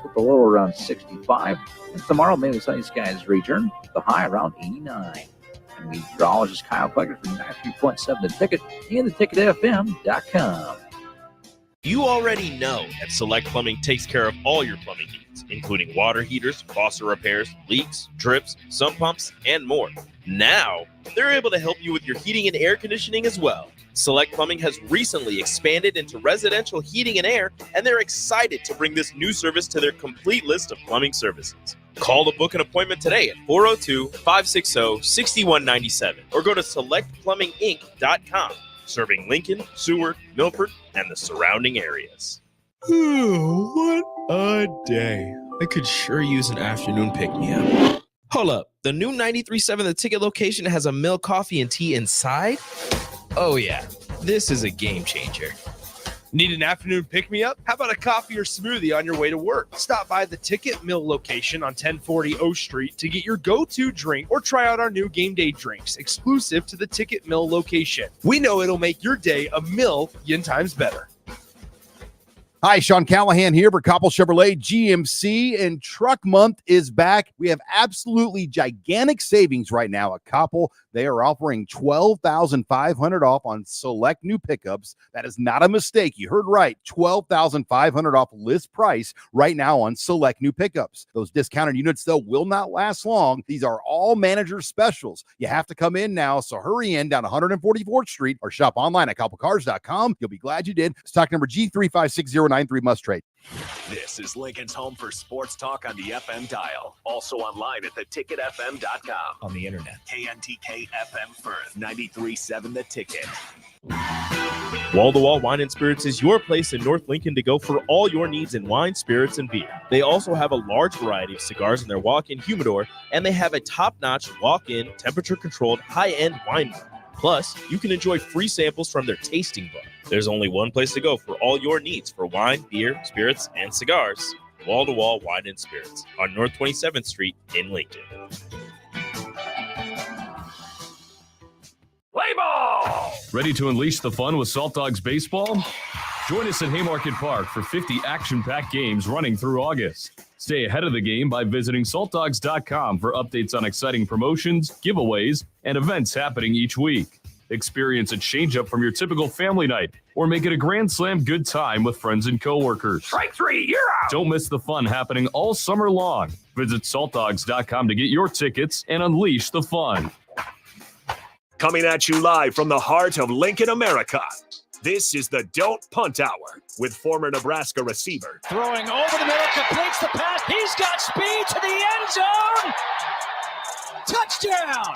with the low around 65. And tomorrow, mainly sunny skies return, the high around 89. And meteorologist Kyle Pleckert from 93.7 The Ticket and theticketfm.com. You already know that Select Plumbing takes care of all your plumbing needs, including water heaters, faucet repairs, leaks, drips, sump pumps, and more. Now, they're able to help you with your heating and air conditioning as well. Select Plumbing has recently expanded into residential heating and air, and they're excited to bring this new service to their complete list of plumbing services. Call to book an appointment today at 402-560-6197 or go to selectplumbinginc.com. Serving Lincoln, Seward, Milford, and the surrounding areas. What a day. I could sure use an afternoon pick-me-up. Hold up. The new 93.7 The Ticket location has a milk, coffee, and tea inside? Oh, yeah. This is a game changer. Need an afternoon pick-me-up? How about a coffee or smoothie on your way to work? Stop by the Ticket Mill location on 1040 O Street to get your go-to drink or try out our new game day drinks exclusive to the Ticket Mill location. We know it'll make your day a million times better. Hi, Sean Callahan here for Koppel Chevrolet GMC, and Truck Month is back. We have absolutely gigantic savings right now at Koppel. They are offering $12,500 off on select new pickups. That is not a mistake. You heard right. $12,500 off list price right now on select new pickups. Those discounted units, though, will not last long. These are all manager specials. You have to come in now, so hurry in down 144th Street or shop online at koppelcars.com. You'll be glad you did. Stock number G356093 must trade. This is Lincoln's home for sports talk on the FM dial. Also online at theticketfm.com. On the internet. KNTK FM Firth, 93.7 The Ticket. Wall-to-Wall Wine and Spirits is your place in North Lincoln to go for all your needs in wine, spirits, and beer. They also have a large variety of cigars in their walk-in humidor, and they have a top-notch walk-in, temperature-controlled, high-end wine bar. Plus, you can enjoy free samples from their tasting book. There's only one place to go for all your needs for wine, beer, spirits, and cigars. Wall-to-Wall Wine and Spirits on North 27th Street in Lincoln. Play ball! Ready to unleash the fun with Salt Dogs Baseball? Join us at Haymarket Park for 50 action-packed games running through August. Stay ahead of the game by visiting saltdogs.com for updates on exciting promotions, giveaways, and events happening each week. Experience a change-up from your typical family night or make it a Grand Slam good time with friends and coworkers. Strike three, you're out! Don't miss the fun happening all summer long. Visit saltdogs.com to get your tickets and unleash the fun. Coming at you live from the heart of Lincoln, America. This is the Don't Punt Hour with former Nebraska receiver. Throwing over the middle, completes the pass. He's got speed to the end zone. Touchdown.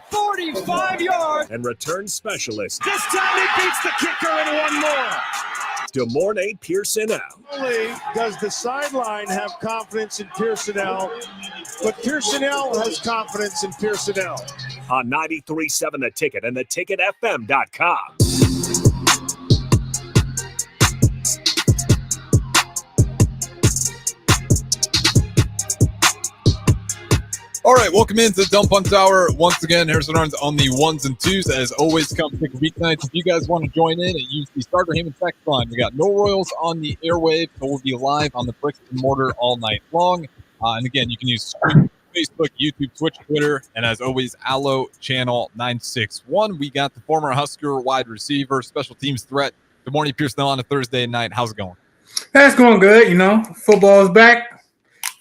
45 yards. And return specialist. This time he beats the kicker and one more. DeMornay Pierson-El. Not only does the sideline have confidence in Pierson-El, but Pierson-El has confidence in Pierson-El. On 93.7 The Ticket and theticketfm.com. All right, welcome into the Dump Punt Hour. Once again, Harrison Arns on the ones and twos. As always, come pick weeknights. If you guys want to join in and use the Starter Heyman text line, we got no Royals on the airwave, so we'll be live on the bricks and mortar all night long. And again, you can use Facebook, YouTube, Twitch, Twitter, and as always, Allo Channel 961. We got the former Husker wide receiver, special teams threat. Good morning, Pierson-El on a Thursday night. How's it going? That's going good. You know, football's back.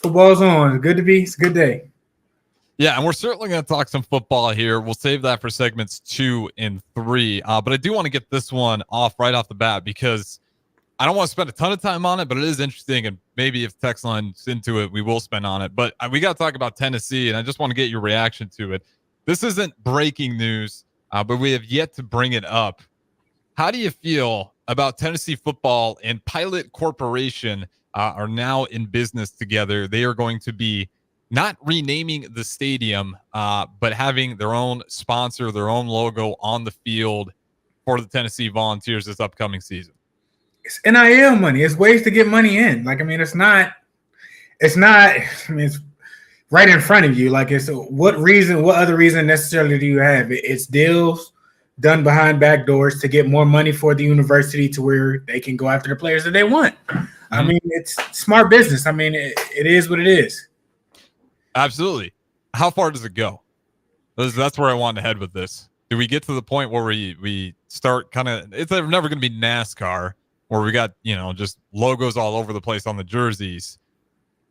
Football's on. It's good to be. It's a good day. Yeah, and we're certainly going to talk some football here. We'll save that for segments 2 and 3. But I do want to get this one off right off the bat because I don't want to spend a ton of time on it, but it is interesting. And maybe if text line's into it, we will spend on it. But we got to talk about Tennessee, and I just want to get your reaction to it. This isn't breaking news, but we have yet to bring it up. How do you feel about Tennessee football and Pilot Corporation are now in business together? They are going to be not renaming the stadium, but having their own sponsor, their own logo on the field for the Tennessee Volunteers this upcoming season. It's NIL money. It's ways to get money in. Like, I mean, it's right in front of you. Like, it's what other reason necessarily do you have? It's deals done behind back doors to get more money for the university to where they can go after the players that they want. I mean, it's smart business. I mean, it is what it is. Absolutely. How far does it go? That's where I want to head with this. Do we get to the point where we start kind of, it's never going to be NASCAR where we got, just logos all over the place on the jerseys.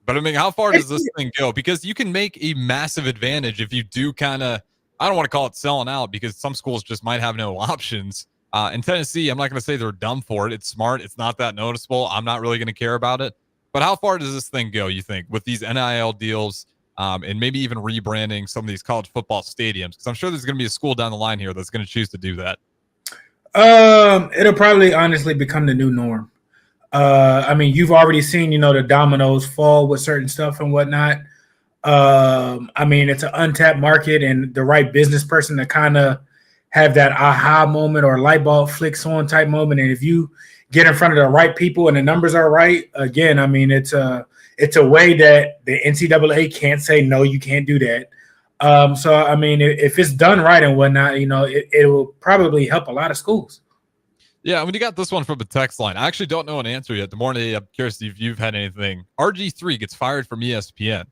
But I mean, how far does this thing go? Because you can make a massive advantage if you do kind of, I don't want to call it selling out because some schools just might have no options. In Tennessee, I'm not going to say they're dumb for it. It's smart. It's not that noticeable. I'm not really going to care about it. But how far does this thing go, you think, with these NIL deals and maybe even rebranding some of these college football stadiums? Because I'm sure there's going to be a school down the line here that's going to choose to do that. It'll probably honestly become the new norm. I mean, you've already seen, the dominoes fall with certain stuff and whatnot. I mean, it's an untapped market, and the right business person to kind of have that aha moment or light bulb flicks on type moment. And if you get in front of the right people and the numbers are right, again, I mean, it's a way that the NCAA can't say, no, you can't do that. So, I mean, if it's done right and whatnot, it will probably help a lot of schools. Yeah, when you got this one from the text line, I actually don't know an answer yet. The morning, I'm curious if you've had anything. RG3 gets fired from ESPN.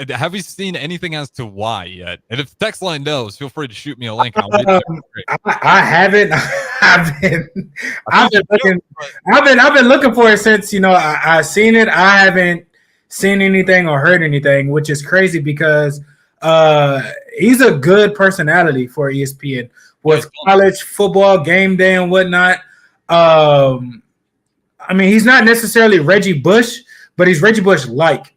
Have we seen anything as to why yet? And if the text line knows, feel free to shoot me a link. And I haven't. I've been looking for it since I've seen it. I haven't seen anything or heard anything, which is crazy because he's a good personality for ESPN with college football game day and whatnot. I mean, he's not necessarily Reggie Bush, but he's Reggie Bush-like.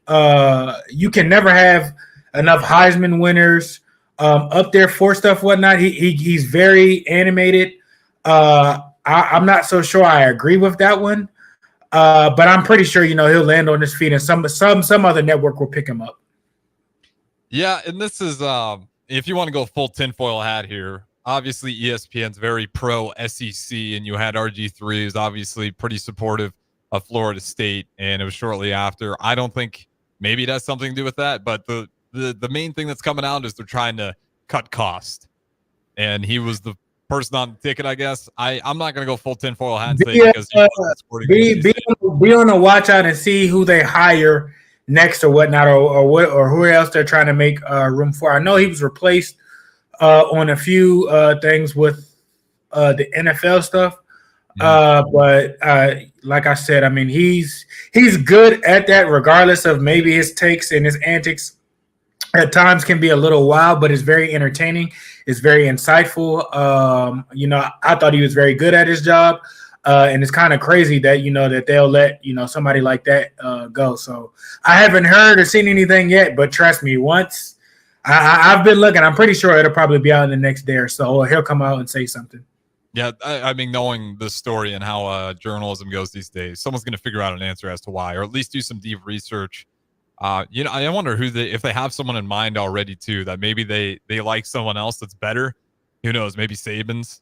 You can never have enough Heisman winners up there for stuff, whatnot. He's very animated. I'm not so sure I agree with that one, but I'm pretty sure he'll land on his feet, and some other network will pick him up. Yeah, and this is if you want to go full tinfoil hat here. Obviously, ESPN's very pro SEC, and you had RG3 who's obviously pretty supportive of Florida State, and it was shortly after. I don't think maybe it has something to do with that, but the main thing that's coming out is they're trying to cut cost, and he was the person on the ticket, I guess. I'm not going to go full tinfoil hat and say because be on the watch out and see who they hire next or whatnot, or who else they're trying to make room for. I know he was replaced on a few things with the NFL stuff. But like I said, I mean, he's good at that, regardless of maybe his takes and his antics at times can be a little wild, but it's very entertaining. It's very insightful. I thought he was very good at his job. And it's kind of crazy that, that they'll let, somebody like that go. So I haven't heard or seen anything yet, but trust me, once I've been looking, I'm pretty sure it'll probably be out in the next day or so, or he'll come out and say something. Yeah, I mean, knowing the story and how journalism goes these days, someone's going to figure out an answer as to why, or at least do some deep research. I wonder if they have someone in mind already too, that maybe they like someone else that's better. Who knows? Maybe Saban's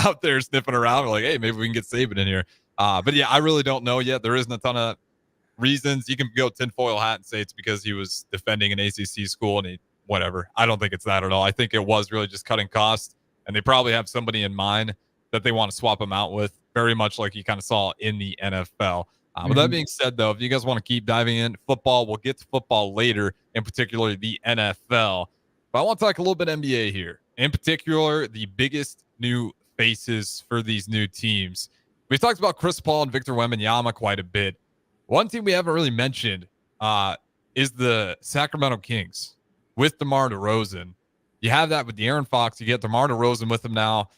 out there sniffing around. We're like, hey, maybe we can get Saban in here. But yeah, I really don't know yet. There isn't a ton of reasons. You can go tinfoil hat and say it's because he was defending an ACC school and whatever. I don't think it's that at all. I think it was really just cutting costs, and they probably have somebody in mind that they want to swap him out with, very much like you kind of saw in the NFL. With that being said, though, if you guys want to keep diving in football, we'll get to football later, in particular the NFL. But I want to talk a little bit NBA here, in particular the biggest new faces for these new teams. We've talked about Chris Paul and Victor Wembanyama quite a bit. One team we haven't really mentioned is the Sacramento Kings with DeMar DeRozan. You have that with De'Aaron Fox. You get DeMar DeRozan with them now.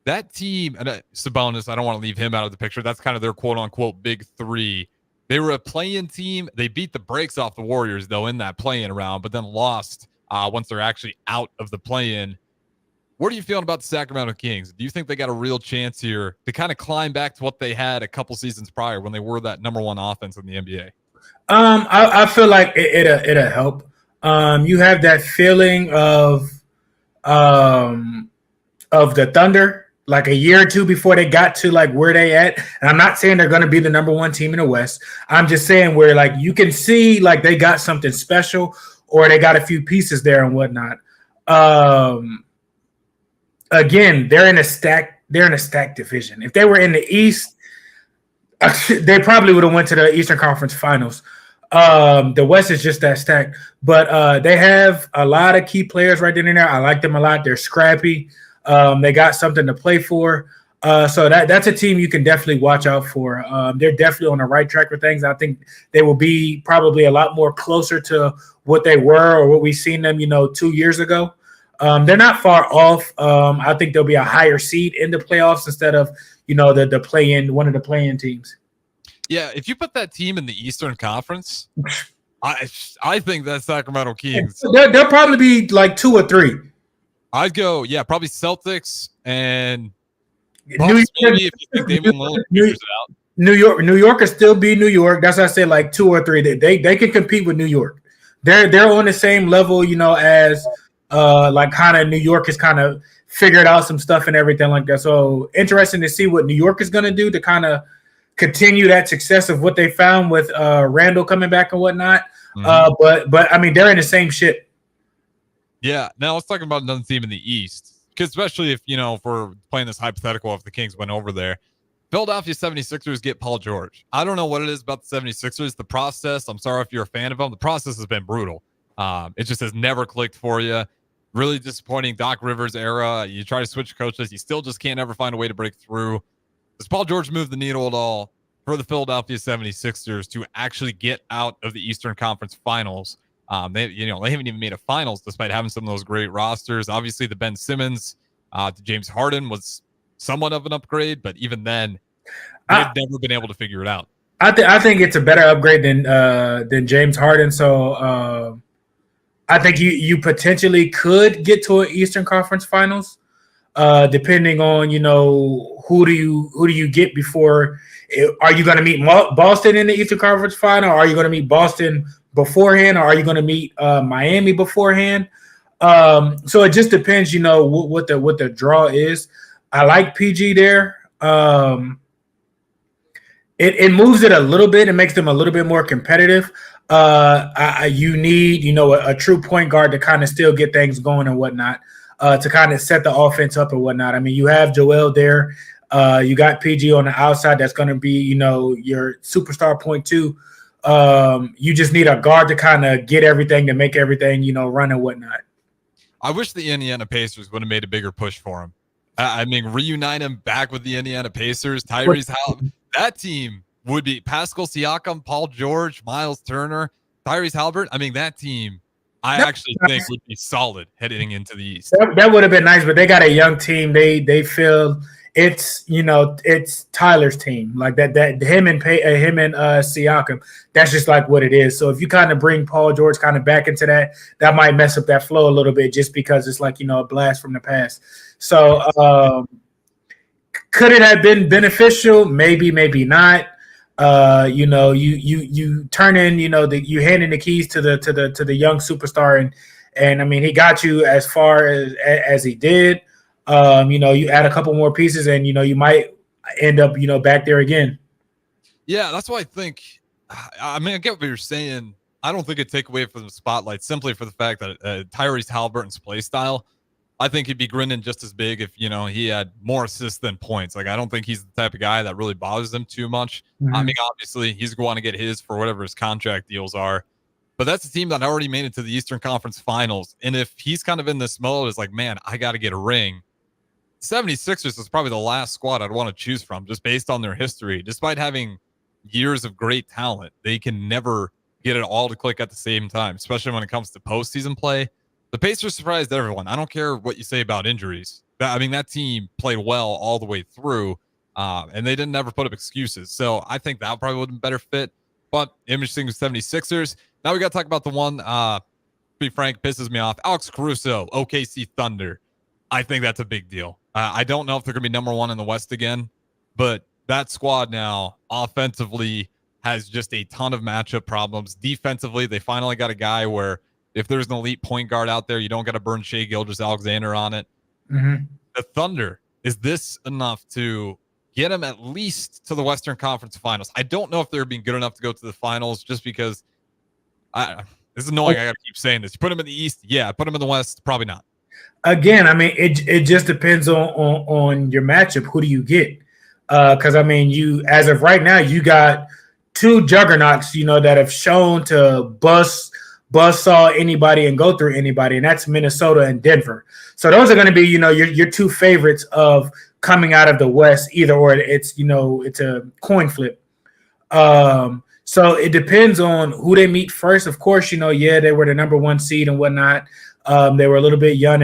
That team, and Sabonis, I don't want to leave him out of the picture. That's kind of their quote-unquote big three. They were a play-in team. They beat the brakes off the Warriors, though, in that play-in round, but then lost once they're actually out of the play-in. What are you feeling about the Sacramento Kings? Do you think they got a real chance here to kind of climb back to what they had a couple seasons prior when they were that number one offense in the NBA? I feel like it'll help. You have that feeling of the Thunder, like a year or two before they got to like where they at. And I'm not saying they're going to be the number one team in the West. I'm just saying where like you can see like they got something special or they got a few pieces there and whatnot. again, they're in a stacked division. If they were in the East, they probably would have went to the Eastern Conference Finals. The West is just that stacked, but they have a lot of key players right in there. I like them a lot. They're scrappy. They got something to play for. So that's a team you can definitely watch out for. They're definitely on the right track with things. I think they will be probably a lot more closer to what they were or what we've seen them, 2 years ago. They're not far off. I think there'll be a higher seed in the playoffs instead of, the play-in, one of the play-in teams. Yeah, if you put that team in the Eastern Conference, I think that Sacramento Kings. They'll probably be like 2 or 3. I'd go, probably Celtics and New York could still be New York. That's why I say like 2 or 3. They can compete with New York. They're on the same level, as like kind of New York has kind of figured out some stuff and everything like that. So interesting to see what New York is going to do to kind of continue that success of what they found with Randall coming back and whatnot. Mm-hmm. But I mean, they're in the same shit. Yeah. Now let's talk about another team in the East, because especially if we're playing this hypothetical, if the Kings went over there, Philadelphia 76ers get Paul George. I don't know what it is about the 76ers. The process, I'm sorry if you're a fan of them, the process has been brutal. It just has never clicked for you. Really disappointing Doc Rivers era. You try to switch coaches, you still just can't ever find a way to break through. Does Paul George move the needle at all for the Philadelphia 76ers to actually get out of the Eastern Conference Finals? They haven't even made a finals despite having some of those great rosters. Obviously, the Ben Simmons to James Harden was somewhat of an upgrade, but even then, they've never been able to figure it out. I think it's a better upgrade than James Harden. So I think you potentially could get to an Eastern Conference Finals, depending on who do you get before. Are you going to meet Boston in the Eastern Conference Final? Or are you going to meet Boston beforehand, or are you going to meet Miami beforehand? So it just depends, what the draw is. I like PG there. It moves it a little bit and makes them a little bit more competitive. You need, a true point guard to kind of still get things going and whatnot, to kind of set the offense up and whatnot. I mean, you have Joel there. You got PG on the outside. That's going to be, your superstar point two. You just need a guard to kind of get everything, to make everything, run and whatnot. I wish the Indiana Pacers would have made a bigger push for him. I mean, reunite him back with the Indiana Pacers. Tyrese Halliburton. That team would be Pascal Siakam, Paul George, Miles Turner, Tyrese Halliburton. I mean, that team, I actually think would be solid heading into the East. That would have been nice, but they got a young team. They feel it's it's Tyler's team, like that him and Siakam. That's just like what it is. So if you kind of bring Paul George kind of back into that might mess up that flow a little bit, just because it's like a blast from the past. So could it have been beneficial? Maybe, maybe not. You turn in, you hand in the keys to the young superstar, and I mean, he got you as far as he did. You add a couple more pieces, and you might end up back there again. Yeah, that's why I think. I mean, I get what you're saying. I don't think it'd take away from the spotlight simply for the fact that Tyrese Halliburton's play style. I think he'd be grinning just as big if, he had more assists than points. Like, I don't think he's the type of guy that really bothers him too much. Mm-hmm. I mean, obviously, he's going to get his for whatever his contract deals are. But that's a team that already made it to the Eastern Conference Finals. And if he's kind of in this mode, it's like, man, I got to get a ring. 76ers is probably the last squad I'd want to choose from, just based on their history. Despite having years of great talent, they can never get it all to click at the same time, especially when it comes to postseason play. The Pacers surprised everyone. I don't care what you say about injuries. I mean, that team played well all the way through, and they didn't ever put up excuses. So I think that probably would have been better fit. But interesting with 76ers. Now we got to talk about the one, to be frank, pisses me off. Alex Caruso, OKC Thunder. I think that's a big deal. I don't know if they're going to be number one in the West again, but that squad now offensively has just a ton of matchup problems. Defensively, they finally got a guy where if there's an elite point guard out there, you don't got to burn Shai Gilgeous-Alexander on it. Mm-hmm. The Thunder, is this enough to get them at least to the Western Conference Finals? I don't know if they're being good enough to go to the finals, just because this is annoying. I got to keep saying this. You put them in the East, yeah. Put them in the West, probably not. Again, I mean, it just depends on your matchup. Who do you get? Because I mean, you as of right now, you got two juggernauts, that have shown to bust saw anybody and go through anybody, and that's Minnesota and Denver. So those are going to be, your two favorites of coming out of the West, either or. It's a coin flip. So it depends on who they meet first. Of course, they were the number one seed and whatnot. They were a little bit young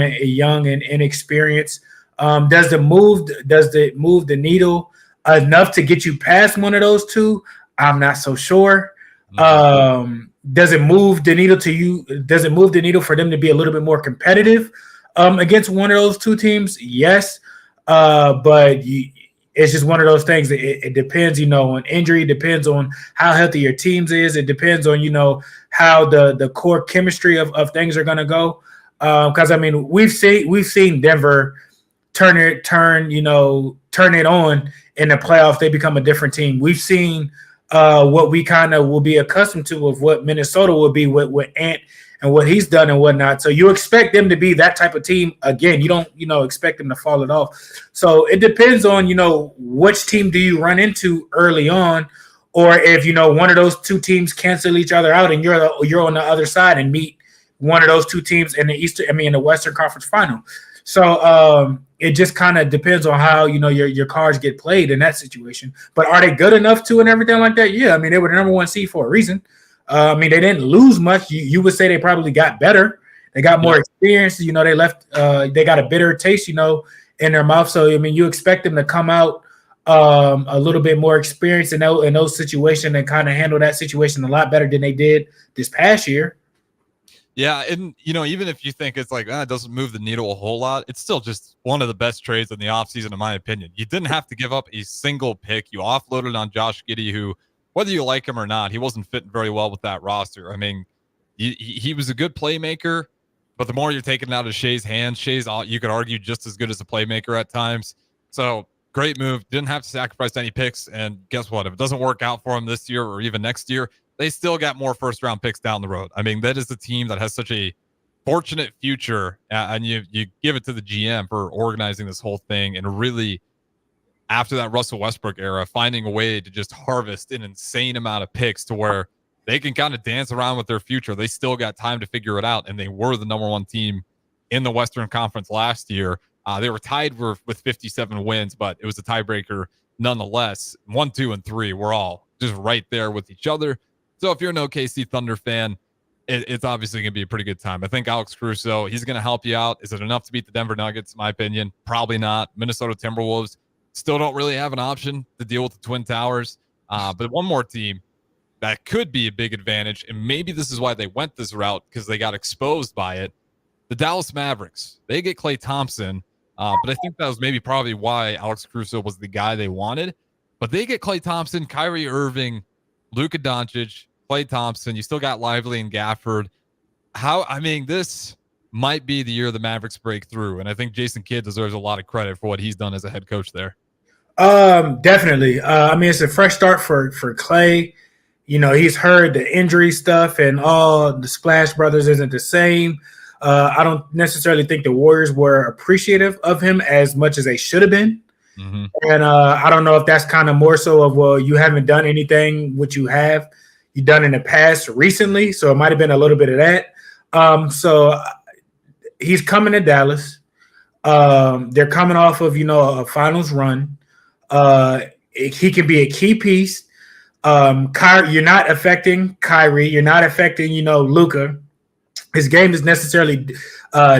and inexperienced. Does it move the needle enough to get you past one of those two? I'm not so sure. Does it move the needle to you? Does it move the needle for them to be a little bit more competitive against one of those two teams? Yes. But it's just one of those things. It depends, on injury. It depends on how healthy your teams is. It depends on, how the core chemistry of things are going to go. Because I mean, we've seen Denver turn it on in the playoffs. They become a different team. We've seen what we kind of will be accustomed to of what Minnesota will be with Ant and what he's done and whatnot. So you expect them to be that type of team again. You don't, expect them to fall it off. So it depends on, which team do you run into early on, or if, one of those two teams cancel each other out and you're on the other side and meet one of those two teams in the Western Conference Final. So it just kind of depends on how, your cards get played in that situation. But are they good enough to and everything like that? Yeah, I mean, they were the number one seed for a reason. I mean, they didn't lose much. You would say they probably got better. They got more experience. They left. They got a bitter taste, in their mouth. So I mean, you expect them to come out a little bit more experienced in those situations and kind of handle that situation a lot better than they did this past year. Yeah, and even if you think it's like it doesn't move the needle a whole lot, it's still just one of the best trades in the offseason, in my opinion. You didn't have to give up a single pick. You offloaded on Josh Giddey, who, whether you like him or not, he wasn't fitting very well with that roster. I mean, he was a good playmaker, but the more you're taking it out of Shea's hands, Shea's, you could argue, just as good as a playmaker at times. So great move. Didn't have to sacrifice any picks. And guess what? If it doesn't work out for him this year or even next year, they still got more first-round picks down the road. I mean, that is the team that has such a fortunate future, and you give it to the GM for organizing this whole thing and really, after that Russell Westbrook era, finding a way to just harvest an insane amount of picks to where they can kind of dance around with their future. They still got time to figure it out, and they were the number one team in the Western Conference last year. They were tied with 57 wins, but it was a tiebreaker nonetheless. 1, 2, and 3 were all just right there with each other. So if you're an OKC Thunder fan, it's obviously going to be a pretty good time. I think Alex Caruso, he's going to help you out. Is it enough to beat the Denver Nuggets? In my opinion, probably not. Minnesota Timberwolves still don't really have an option to deal with the Twin Towers. But one more team that could be a big advantage, and maybe this is why they went this route, because they got exposed by it. The Dallas Mavericks, they get Klay Thompson, but I think that was maybe probably why Alex Caruso was the guy they wanted. But they get Klay Thompson, Kyrie Irving, Luka Doncic, Klay Thompson. You still got Lively and Gafford. This might be the year the Mavericks break through, and I think Jason Kidd deserves a lot of credit for what he's done as a head coach there. Definitely. It's a fresh start for Klay. He's heard the injury stuff and all the Splash Brothers isn't the same. I don't necessarily think the Warriors were appreciative of him as much as they should have been. Mm-hmm. And I don't know if that's kind of more so of, well, you haven't done anything what you've done in the past recently. So it might have been a little bit of that. So he's coming to Dallas. They're coming off of, a finals run. He can be a key piece. You're not affecting Kyrie. You're not affecting, Luka. His game is necessarily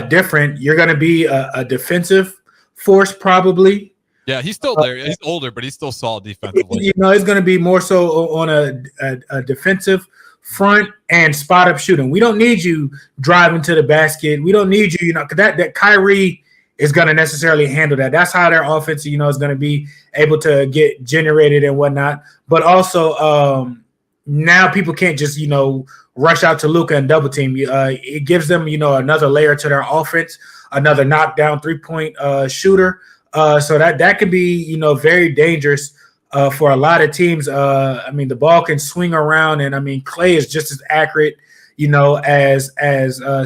different. You're going to be a defensive force probably. Yeah, he's still there. He's older, but he's still solid defensively. It's going to be more so on a defensive front and spot up shooting. We don't need you driving to the basket. We don't need you, because that Kyrie is going to necessarily handle that. That's how their offense, is going to be able to get generated and whatnot. But also now people can't just, rush out to Luka and double team. It gives them, another layer to their offense, another knockdown 3-point shooter. So that could be, very dangerous for a lot of teams. The ball can swing around, and Klay is just as accurate, as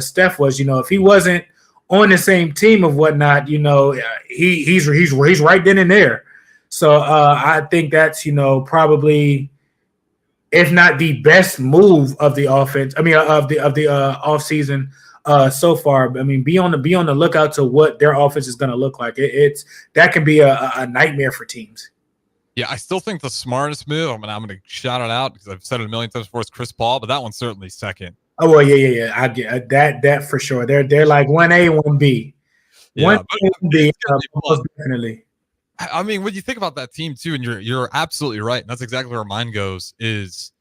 Steph was. If he wasn't on the same team of whatnot, he's right then and there. So I think that's probably, if not the best move of the offense. I mean of the off season so far. I mean, be on the lookout to what their offense is going to look like. It's that can be a nightmare for teams. Yeah, I still think the smartest move, I'm going to shout it out because I've said it a million times before, is Chris Paul, but that one's certainly second. Oh, well, yeah. I get that for sure. They're like 1A, 1B. Yeah, 1B, most definitely. I mean, when you think about that team too, and you're absolutely right, and that's exactly where mine goes, is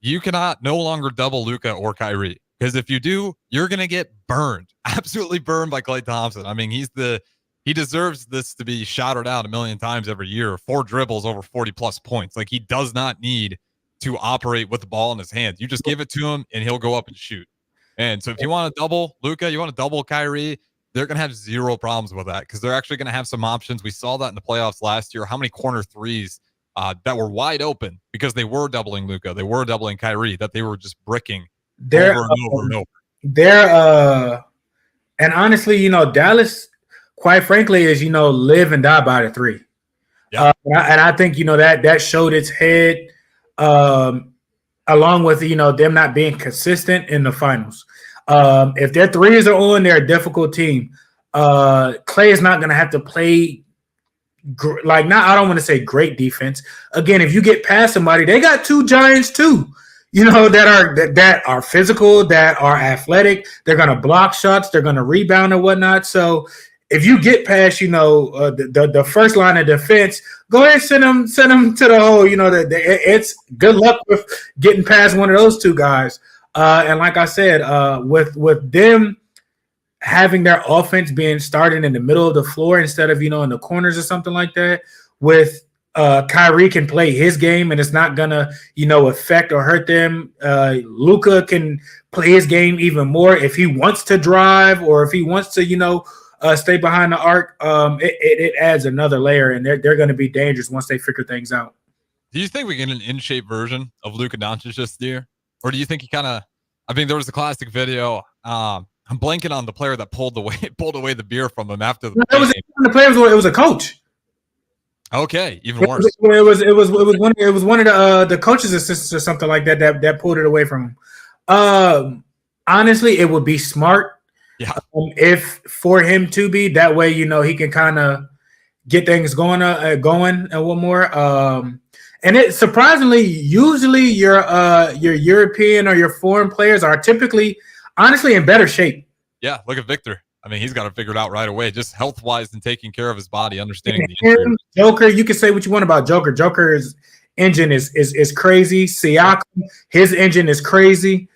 you cannot no longer double Luka or Kyrie, because if you do, you're going to get burned, absolutely burned by Klay Thompson. I mean, he deserves this to be shouted out a million times every year. 4 dribbles over 40+ points. Like, he does not need to operate with the ball in his hands. You just give it to him and he'll go up and shoot. And so if you want to double Luka, you want to double Kyrie, they're going to have zero problems with that because they're actually going to have some options. We saw that in the playoffs last year. How many corner threes that were wide open because they were doubling Luka, they were doubling Kyrie, that they were just bricking over and over. And honestly, Dallas, quite frankly, is live and die by the 3. Yeah. And I think that showed its head, along with them not being consistent in the finals. If their 3s are on, they're a difficult team. Klay is not going to have to play I don't want to say great defense. Again, if you get past somebody, they got 2 giants too. That are physical, that are athletic. They're going to block shots. They're going to rebound and whatnot. So if you get past, the first line of defense, go ahead and send them to the hole. It's good luck with getting past one of those 2 guys. And like I said, with them having their offense being started in the middle of the floor instead of in the corners or something like that, with Kyrie can play his game and it's not gonna affect or hurt them. Luka can play his game even more if he wants to drive or if he wants to stay behind the arc. It adds another layer, and they're going to be dangerous once they figure things out. Do you think we get an in-shape version of Luka Doncic this year, or do you think he kind of? I mean, there was a classic video. I'm blanking on the player that pulled away the beer from him after the game. The players. It was a coach. Okay, even worse. It was one of the coach's assistants or something like that pulled it away from him. Honestly, it would be smart. Yeah. If for him to be that way, he can kind of get things going and one more. And it surprisingly, usually your European or your foreign players are typically, honestly, in better shape. Yeah, look at Victor. I mean, he's got to figure it out right away, just health-wise and taking care of his body, understanding the injury. Joker, you can say what you want about Joker. Joker's engine is crazy. Siakam, his engine is crazy.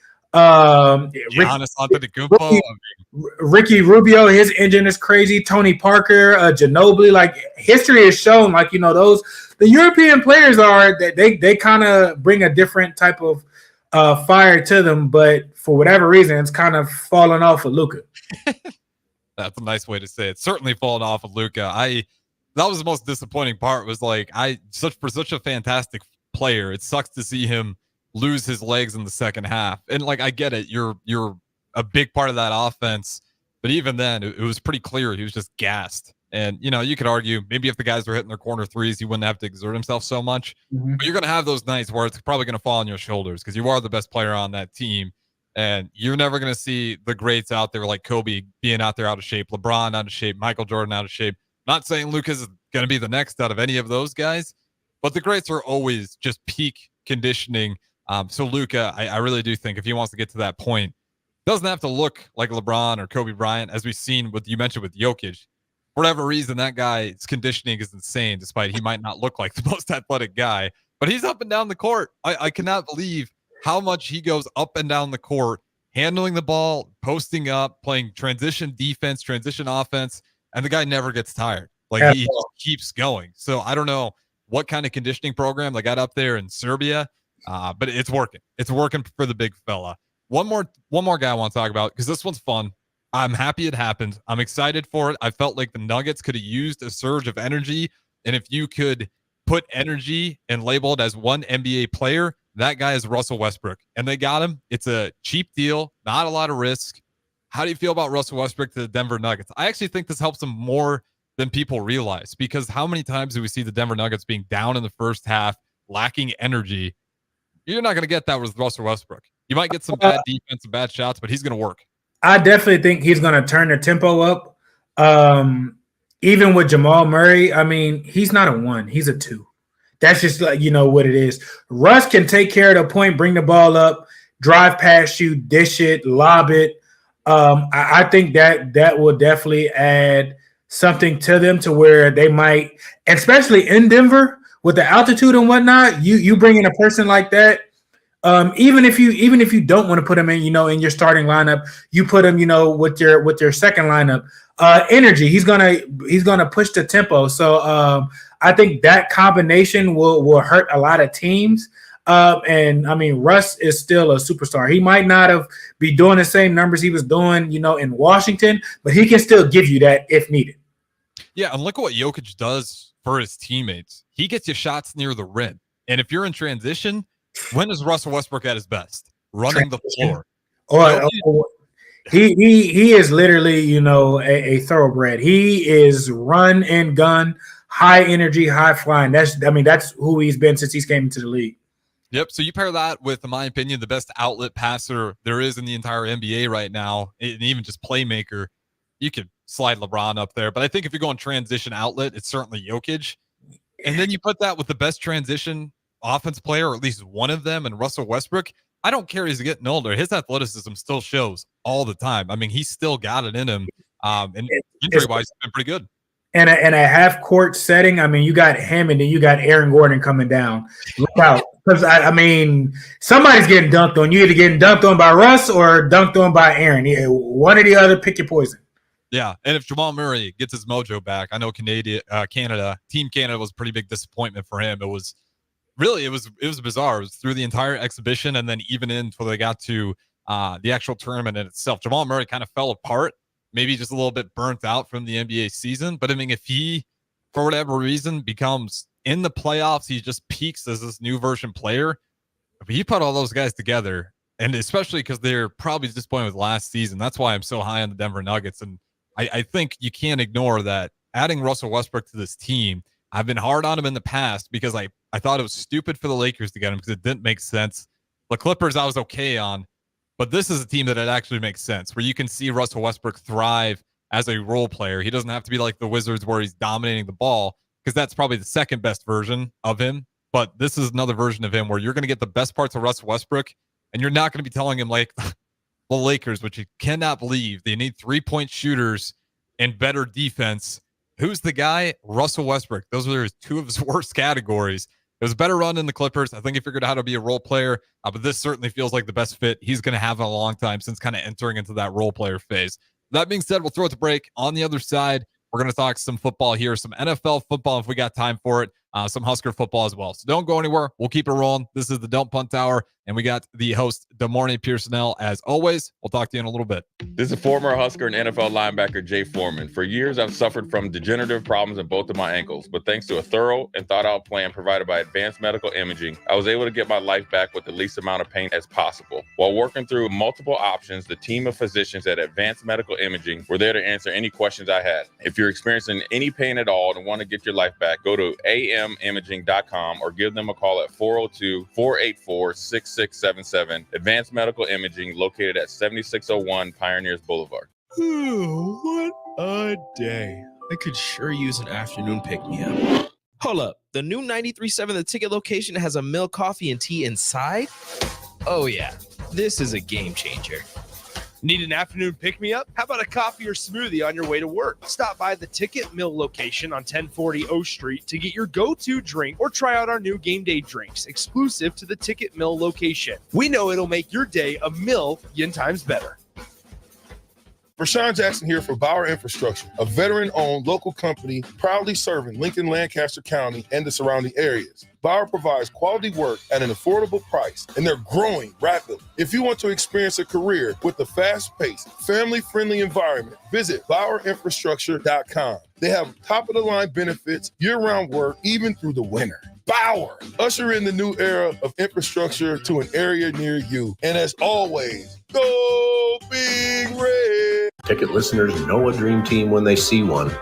Ricky Rubio, his engine is crazy. Tony Parker, Ginobili, like history has shown, the European players are that they kind of bring a different type of fire to them, but for whatever reason, it's kind of falling off of Luka. That's a nice way to say it. Certainly falling off of Luka. That was the most disappointing part. Was such a fantastic player. It sucks to see him lose his legs in the second half. And I get it. You're a big part of that offense, but even then, it was pretty clear he was just gassed. And you could argue maybe if the guys were hitting their corner 3s, he wouldn't have to exert himself so much. Mm-hmm. But you're going to have those nights where it's probably going to fall on your shoulders because you are the best player on that team. And you're never going to see the greats out there like Kobe being out there out of shape, LeBron out of shape, Michael Jordan out of shape. Not saying Luka's going to be the next out of any of those guys, but the greats are always just peak conditioning. So Luka, I really do think if he wants to get to that point, doesn't have to look like LeBron or Kobe Bryant, as we've seen you mentioned with Jokic. For whatever reason, that guy's conditioning is insane, despite he might not look like the most athletic guy, but he's up and down the court. I cannot believe how much he goes up and down the court, handling the ball, posting up, playing transition defense, transition offense, and the guy never gets tired. He just keeps going. So I don't know what kind of conditioning program they got up there in Serbia, but it's working. It's working for the big fella. One more guy I want to talk about because this one's fun. I'm happy it happened. I'm excited for it. I felt like the Nuggets could have used a surge of energy, and if you could put energy and label it as one NBA player, that guy is Russell Westbrook, and they got him. It's a cheap deal, not a lot of risk. How do you feel about Russell Westbrook to the Denver Nuggets? I actually think this helps them more than people realize, because how many times do we see the Denver Nuggets being down in the first half, lacking energy? You're not going to get that with Russell Westbrook. You might get some bad defense and bad shots, but he's going to work. I definitely think he's going to turn the tempo up. Even with Jamal Murray, I mean, he's not a 1, he's a 2. That's just like, what it is. Russ can take care of the point, bring the ball up, drive past you, dish it, lob it. I think that will definitely add something to them to where they might, especially in Denver with the altitude and whatnot, you bring in a person like that. Even if you don't want to put him in, in your starting lineup, you put him, with your second lineup. Energy, he's gonna push the tempo. So I think that combination will hurt a lot of teams. And I mean, Russ is still a superstar. He might not be doing the same numbers he was doing, in Washington, but he can still give you that if needed. Yeah, and look at what Jokic does for his teammates. He gets you shots near the rim. And if you're in transition, when is Russell Westbrook at his best? Running the floor. He is literally, a thoroughbred. He is run and gun, high energy, high flying. That's who he's been since he's came into the league. Yep. So you pair that with, in my opinion, the best outlet passer there is in the entire NBA right now, and even just playmaker. You could slide LeBron up there, but I think if you're going transition outlet, it's certainly Jokic. And then you put that with the best transition offense player, or at least one of them, and Russell Westbrook. I don't care, he's getting older. His athleticism still shows all the time. I mean, he's still got it in him. And injury-wise, he's been pretty good. And a half-court setting, I mean, you got him, and then you got Aaron Gordon coming down. Look out. Because, I mean, somebody's getting dunked on. You either getting dunked on by Russ or dunked on by Aaron. One or the other, pick your poison. Yeah, and if Jamal Murray gets his mojo back, I know Team Canada was a pretty big disappointment for him. It was bizarre. It was through the entire exhibition, and then even until they got to the actual tournament in itself. Jamal Murray kind of fell apart, maybe just a little bit burnt out from the NBA season. But I mean, if he, for whatever reason, becomes in the playoffs, he just peaks as this new version player. If he put all those guys together, and especially because they're probably disappointed with last season, that's why I'm so high on the Denver Nuggets. And I think you can't ignore that adding Russell Westbrook to this team. I've been hard on him in the past because I thought it was stupid for the Lakers to get him because it didn't make sense. The Clippers I was okay on, but this is a team that it actually makes sense, where you can see Russell Westbrook thrive as a role player. He doesn't have to be like the Wizards where he's dominating the ball, because that's probably the second best version of him. But this is another version of him where you're going to get the best parts of Russell Westbrook, and you're not going to be telling him like the Lakers, which you cannot believe. They need 3-point shooters and better defense. Who's the guy? Russell Westbrook. Those are two of his worst categories. It was a better run in the Clippers. I think he figured out how to be a role player, but this certainly feels like the best fit he's going to have in a long time since kind of entering into that role player phase. That being said, we'll throw it to break. On the other side, we're going to talk some football here, some NFL football if we got time for it, some Husker football as well. So don't go anywhere. We'll keep it rolling. This is the Don't Punt Hour, and we got the host, Damorne Pierson-El, as always. We'll talk to you in a little bit. This is former Husker and NFL linebacker Jay Foreman. For years, I've suffered from degenerative problems in both of my ankles, but thanks to a thorough and thought-out plan provided by Advanced Medical Imaging, I was able to get my life back with the least amount of pain as possible. While working through multiple options, the team of physicians at Advanced Medical Imaging were there to answer any questions I had. If you're experiencing any pain at all and want to get your life back, go to amimaging.com or give them a call at 402-484-6677. Advanced Medical Imaging, located at 7601 Pioneers Boulevard. What a day. I could sure use an afternoon pick-me-up. Hold up. The new 93.7 The Ticket location has a milk, coffee, and tea inside? Oh, yeah. This is a game changer. Need an afternoon pick-me-up? How about a coffee or smoothie on your way to work? Stop by the Ticket Mill location on 1040 O Street to get your go-to drink or try out our new game day drinks, exclusive to the Ticket Mill location. We know it'll make your day a million times better. Rashawn Jackson here for Bauer Infrastructure, a veteran-owned local company proudly serving Lincoln, Lancaster County, and the surrounding areas. Bauer provides quality work at an affordable price, and they're growing rapidly. If you want to experience a career with a fast-paced, family-friendly environment, visit BauerInfrastructure.com. They have top-of-the-line benefits, year-round work, even through the winter. Bauer, usher in the new era of infrastructure to an area near you. And as always, go Big Red! Ticket listeners know a dream team when they see one.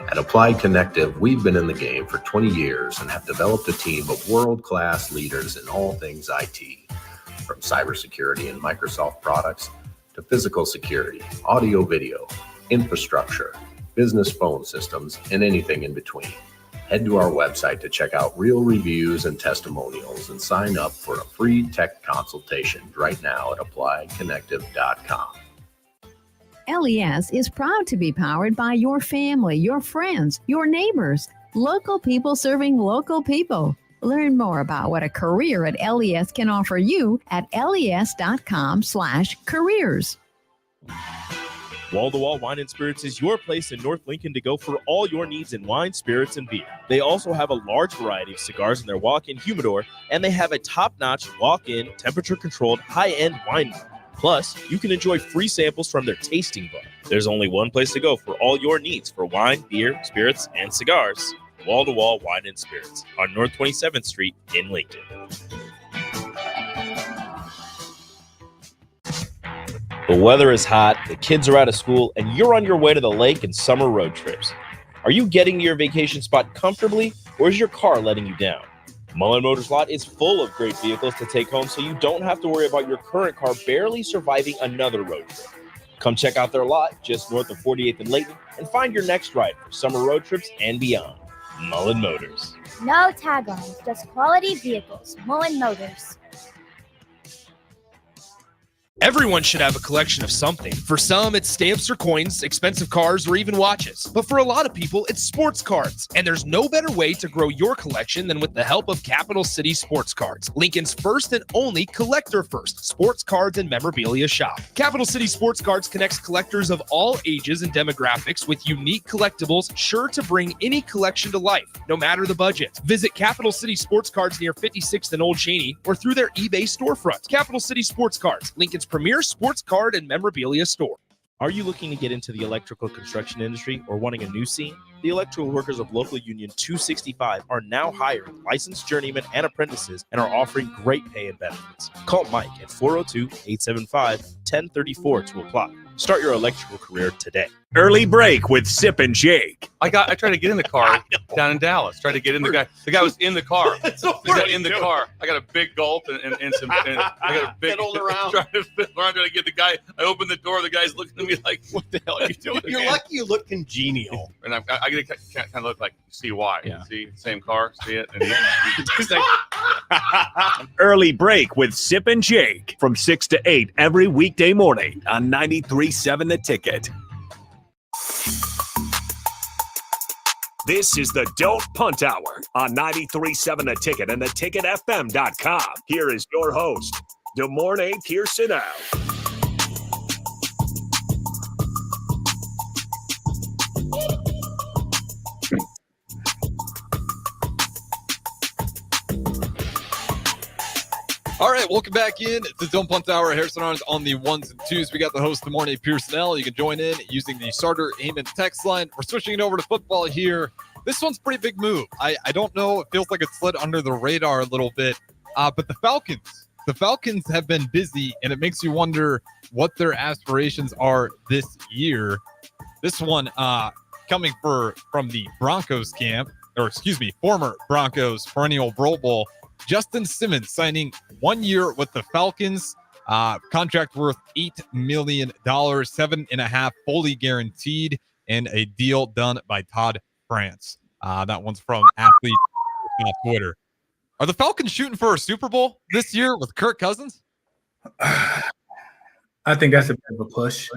At Applied Connective, we've been in the game for 20 years and have developed a team of world-class leaders in all things IT. From cybersecurity and Microsoft products to physical security, audio-video, infrastructure, business phone systems, and anything in between. Head to our website to check out real reviews and testimonials and sign up for a free tech consultation right now at appliedconnective.com. LES is proud to be powered by your family, your friends, your neighbors, local people serving local people. Learn more about what a career at LES can offer you at les.com/careers. Wall-to-Wall Wine and Spirits is your place in North Lincoln to go for all your needs in wine, spirits, and beer. They also have a large variety of cigars in their walk-in humidor, and they have a top-notch walk-in, temperature-controlled, high-end wine bar. Plus, you can enjoy free samples from their tasting bar. There's only one place to go for all your needs for wine, beer, spirits, and cigars. Wall-to-Wall Wine and Spirits on North 27th Street in Lincoln. The weather is hot, the kids are out of school, and you're on your way to the lake and summer road trips. Are you getting to your vacation spot comfortably, or is your car letting you down? Mullen Motors Lot is full of great vehicles to take home, so you don't have to worry about your current car barely surviving another road trip. Come check out their lot just north of 48th and Layton and find your next ride for summer road trips and beyond. Mullen Motors. No tag-ons, just quality vehicles. Mullen Motors. Everyone should have a collection of something. For some, it's stamps or coins, expensive cars, or even watches. But for a lot of people, it's sports cards. And there's no better way to grow your collection than with the help of Capital City Sports Cards, Lincoln's first and only collector-first sports cards and memorabilia shop. Capital City Sports Cards connects collectors of all ages and demographics with unique collectibles sure to bring any collection to life, no matter the budget. Visit Capital City Sports Cards near 56th and Old Cheney or through their eBay storefront. Capital City Sports Cards, Lincoln's premier sports card and memorabilia store. Are you looking to get into the electrical construction industry or wanting a new scene? The electrical workers of Local Union 265 are now hiring licensed journeymen and apprentices and are offering great pay and benefits. Call Mike at 402-875-1034 to apply. Start your electrical career today. Early break with Sip and Jake. I tried to get in the car down in Dallas. Tried to get in the guy. The guy was in the car. In the car. I got a big gulp and some. And I got a big fiddled around. Trying to get the guy. I opened the door. The guy's looking at me like, "What the hell are you doing?" You're lucky you look congenial. And I get to kind of look like CY. Yeah. See, same car. See it. And he's like, Early break with Sip and Jake from 6 to 8 every weekday morning on 93.7 The Ticket. This is the Don't Punt Hour on 93.7 The Ticket and theticketfm.com. Here is your host, Des Moines Pierson-El. All right, welcome back in to Don't Punt Hour. Harrison Arns on the ones and twos. We got the host of the morning, Pierson-El. You can join in using the starter Heyman text line. We're switching it over to football here. This one's a pretty big move. I don't know. It feels like it slid under the radar a little bit. But the Falcons have been busy, and it makes you wonder what their aspirations are this year. This one coming from the Broncos camp, former Broncos perennial Pro Bowl. Justin Simmons signing 1 year with the Falcons, contract worth $8 million, 7.5 fully guaranteed, and a deal done by Todd France. That one's from Athlete on Twitter. Are the Falcons shooting for a Super Bowl this year with Kirk Cousins? I think that's a bit of a push.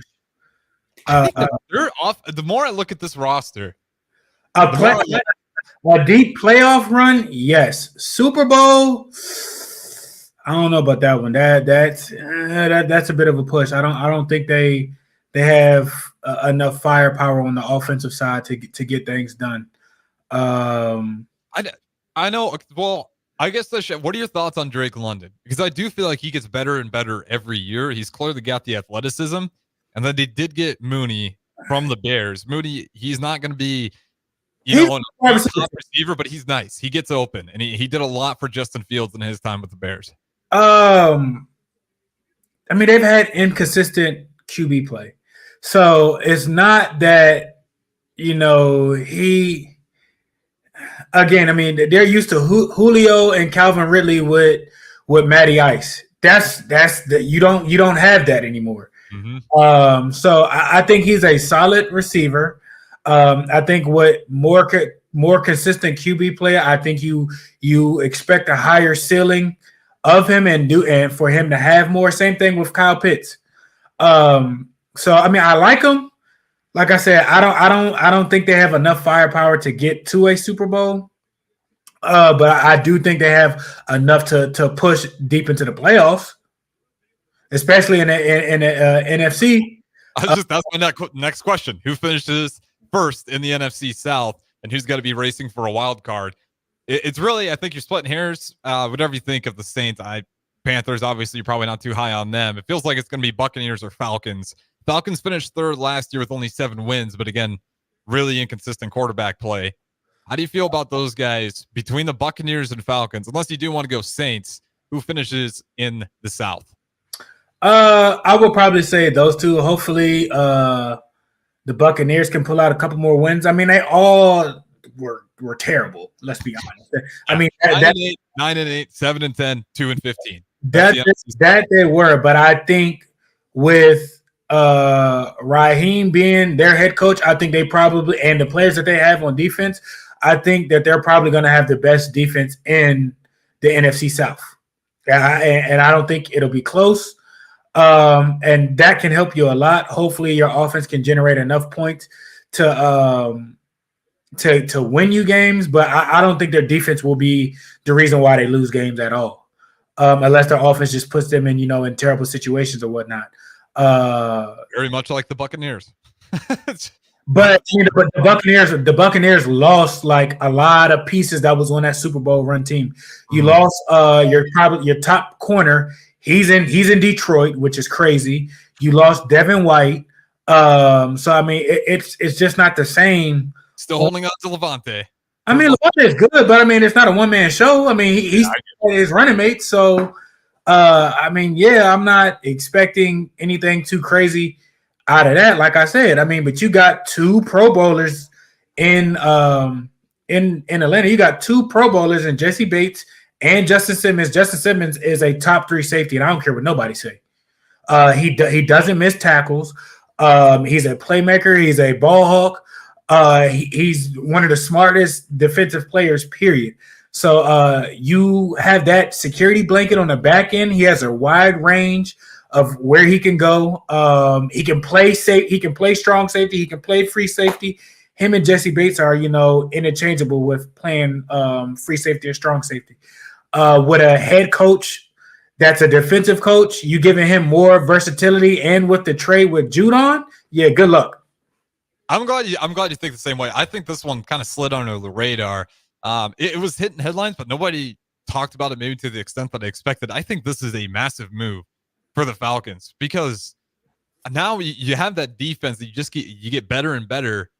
They're off. The more I look at this roster, a deep playoff run, yes. Super Bowl, I don't know about that one. That's a bit of a push. I don't think they have enough firepower on the offensive side to get things done. I know. Well, I guess what are your thoughts on Drake London? Because I do feel like he gets better and better every year. He's clearly got the athleticism, and then they did get Mooney from the Bears. Mooney, he's not going to be. He's a top receiver, but he's nice. He gets open, and he did a lot for Justin Fields in his time with the Bears. I mean, they've had inconsistent QB play. So it's not that, again, I mean, they're used to Julio and Calvin Ridley with Matty Ice. You don't have that anymore. So I think he's a solid receiver. I think what more consistent QB player, I think you expect a higher ceiling of him and for him to have more. Same thing with Kyle Pitts. So I mean, I like him. Like I said, I don't think they have enough firepower to get to a Super Bowl. But I do think they have enough to push deep into the playoffs, especially in the NFC. That's my next question. Who finishes first in the NFC South, and who's got to be racing for a wild card? It's really, I think you're splitting hairs. Whatever you think of the Saints, Panthers, obviously you're probably not too high on them. It feels like it's going to be Buccaneers or Falcons. Falcons finished third last year with only 7 wins, but again, really inconsistent quarterback play. How do you feel about those guys between the Buccaneers and Falcons? Unless you do want to go Saints, who finishes in the South? I would probably say those two. Hopefully, the Buccaneers can pull out a couple more wins. I mean, they all were terrible. Let's be honest. I mean, 9-8, 7-10, 2-15. That they were, but I think with Raheem being their head coach, I think they probably, and the players that they have on defense, I think that they're probably going to have the best defense in the NFC South. And I don't think it'll be close. And that can help you a lot. Hopefully your offense can generate enough points to win you games, but I don't think their defense will be the reason why they lose games at all. Unless their offense just puts them in, in terrible situations or whatnot. Very much like the Buccaneers. But the Buccaneers lost like a lot of pieces that was on that Super Bowl run team. You lost your top corner. He's in Detroit, which is crazy. You lost Devin White. So I mean, it's just not the same. Still holding on to Levante. I mean, Levante is good, but I mean, it's not a one-man show. I mean, he's his running mate. So, I mean, yeah, I'm not expecting anything too crazy out of that. Like I said, I mean, but you got 2 Pro Bowlers in Atlanta. You got 2 Pro Bowlers in Jesse Bates and Justin Simmons. Justin Simmons is a top 3 safety, and I don't care what nobody say. He doesn't miss tackles. He's a playmaker. He's a ball hawk. He's one of the smartest defensive players, period. So you have that security blanket on the back end. He has a wide range of where he can go. He can play safe. He can play strong safety. He can play free safety. Him and Jesse Bates are, interchangeable with playing free safety or strong safety. With a head coach that's a defensive coach, you giving him more versatility, and with the trade with Judon, yeah, good luck. I'm glad you think the same way. I think this one kind of slid under the radar. It was hitting headlines, but nobody talked about it maybe to the extent that I expected. I think this is a massive move for the Falcons because now you have that defense that you get better and better,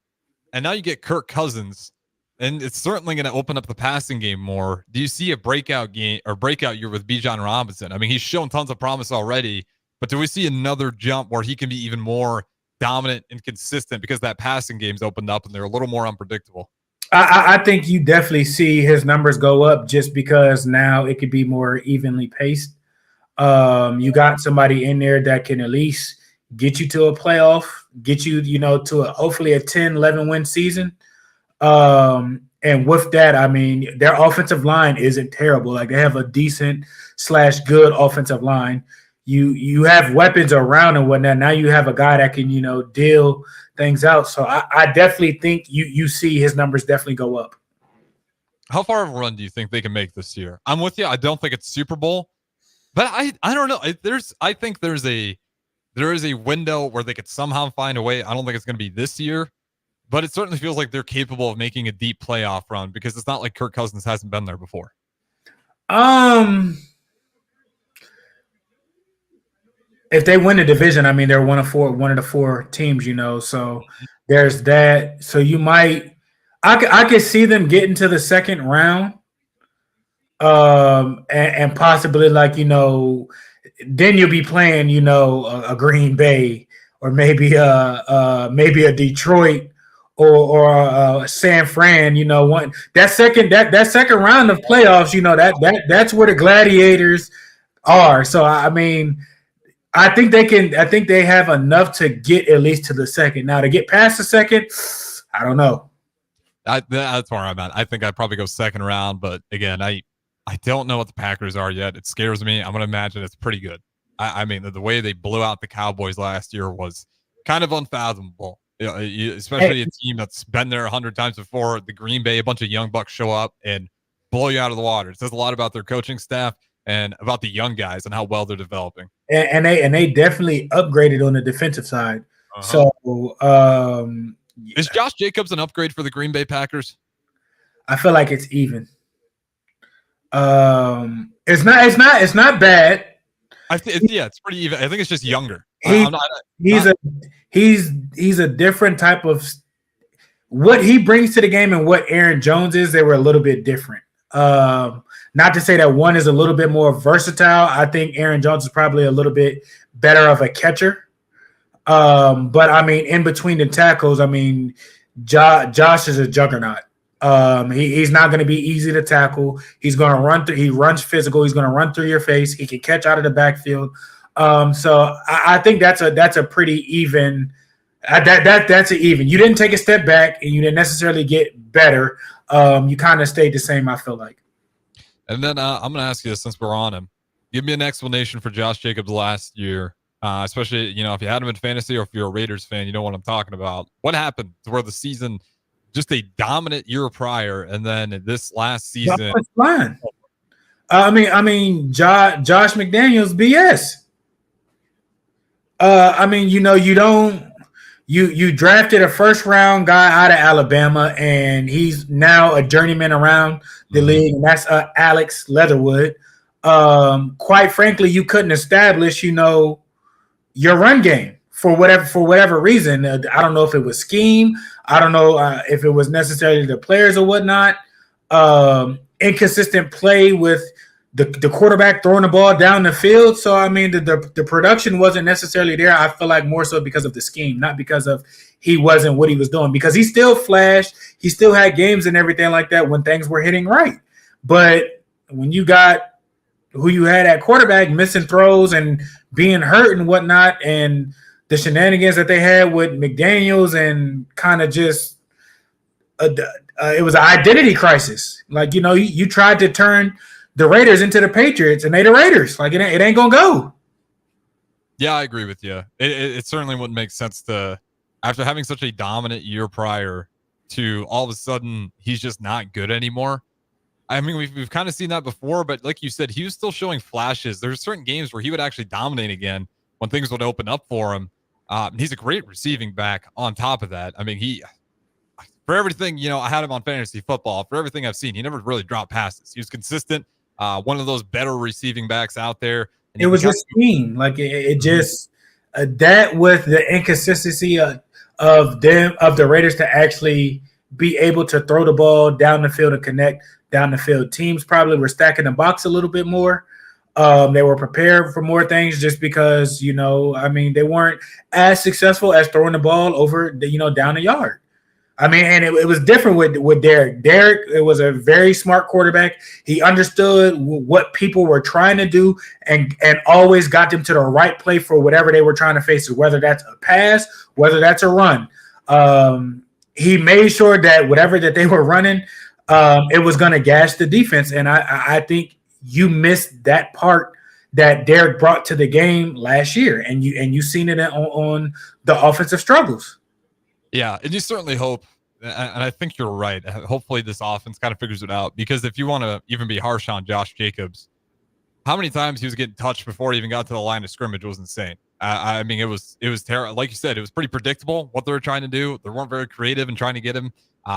and now you get Kirk Cousins, and it's certainly going to open up the passing game more. Do you see a breakout year with Bijan Robinson? I mean, he's shown tons of promise already, but do we see another jump where he can be even more dominant and consistent because that passing game's opened up and they're a little more unpredictable? I think you definitely see his numbers go up just because now it could be more evenly paced. You got somebody in there that can at least get you to a playoff, get you, to hopefully a 10, 11 win season. And with that, I mean, their offensive line isn't terrible. Like they have a decent / good offensive line. You have weapons around and whatnot. Now you have a guy that can, deal things out. So I definitely think you see his numbers definitely go up. How far of a run do you think they can make this year? I'm with you. I don't think it's Super Bowl, but I don't know. I think there is a window where they could somehow find a way. I don't think it's going to be this year, but it certainly feels like they're capable of making a deep playoff run because it's not like Kirk Cousins hasn't been there before. If they win the division, I mean, they're one of the 4 teams, so there's that. So you might, I could see them getting to the second round, and possibly then you'll be playing, a Green Bay maybe a Detroit or San Fran. That second round of playoffs. That's where the Gladiators are. So I mean, I think they have enough to get at least to the second. Now to get past the second, I don't know. That's where I'm at. I think I'd probably go second round, but again, I don't know what the Packers are yet. It scares me. I'm gonna imagine it's pretty good. I mean, the way they blew out the Cowboys last year was kind of unfathomable. Especially a team that's been there 100 times before. The Green Bay, a bunch of young bucks show up and blow you out of the water. It says a lot about their coaching staff and about the young guys and how well they're developing. And they definitely upgraded on the defensive side. Uh-huh. So is Josh Jacobs an upgrade for the Green Bay Packers? I feel like it's even. It's not bad. It's pretty even. I think it's just younger. He's a different type of what he brings to the game and what Aaron Jones is. They were a little bit different. Not to say that one is a little bit more versatile. I think Aaron Jones is probably a little bit better of a catcher. But I mean, in between the tackles, I mean, Josh is a juggernaut. He's not going to be easy to tackle. He's going to run through. He runs physical. He's going to run through your face. He can catch out of the backfield. So I think that's a pretty even. That's an even. You didn't take a step back, and you didn't necessarily get better. You kind of stayed the same. I feel like. And then I'm going to ask you this since we're on him. Give me an explanation for Josh Jacobs last year, especially if you had him in fantasy or if you're a Raiders fan, you know what I'm talking about. What happened to where the season? Just a dominant year prior, and then this last season. Fine. I mean, Josh McDaniels BS. I mean, you drafted a first round guy out of Alabama, and he's now a journeyman around the league, and that's Alex Leatherwood. Quite frankly, you couldn't establish, your run game. For whatever reason. I don't know if it was scheme. I don't know if it was necessarily the players or whatnot. Inconsistent play with the quarterback throwing the ball down the field. So, I mean, the production wasn't necessarily there. I feel like more so because of the scheme, not because of he wasn't what he was doing. Because he still flashed. He still had games and everything like that when things were hitting right. But when you got who you had at quarterback missing throws and being hurt and whatnot, and the shenanigans that they had with McDaniels and kind of just it was an identity crisis. Like, you tried to turn the Raiders into the Patriots, and they the Raiders. Like, it ain't going to go. Yeah, I agree with you. It certainly wouldn't make sense to, after having such a dominant year prior, to all of a sudden he's just not good anymore. I mean, we've kind of seen that before, but like you said, he was still showing flashes. There's certain games where he would actually dominate again when things would open up for him. He's a great receiving back on top of that. I mean, for everything, I had him on fantasy football. For everything I've seen, he never really dropped passes. He was consistent. One of those better receiving backs out there. And it was a scheme. Like it just that with the inconsistency of the Raiders to actually be able to throw the ball down the field and connect down the field. Teams probably were stacking the box a little bit more. They were prepared for more things just because, they weren't as successful as throwing the ball over, down the yard. I mean, and it was different with Derek. Derek, it was a very smart quarterback. He understood what people were trying to do and always got them to the right play for whatever they were trying to face, whether that's a pass, whether that's a run. He made sure that whatever that they were running, it was going to gash the defense. And I think you missed that part that Derek brought to the game last year, and you seen it on the offensive struggles. Yeah, and you certainly hope, and I think you're right. Hopefully this offense kind of figures it out, because if you want to even be harsh on Josh Jacobs, how many times he was getting touched before he even got to the line of scrimmage was insane. I mean, it was terrible. Like you said, it was pretty predictable what they were trying to do. They weren't very creative in trying to get him,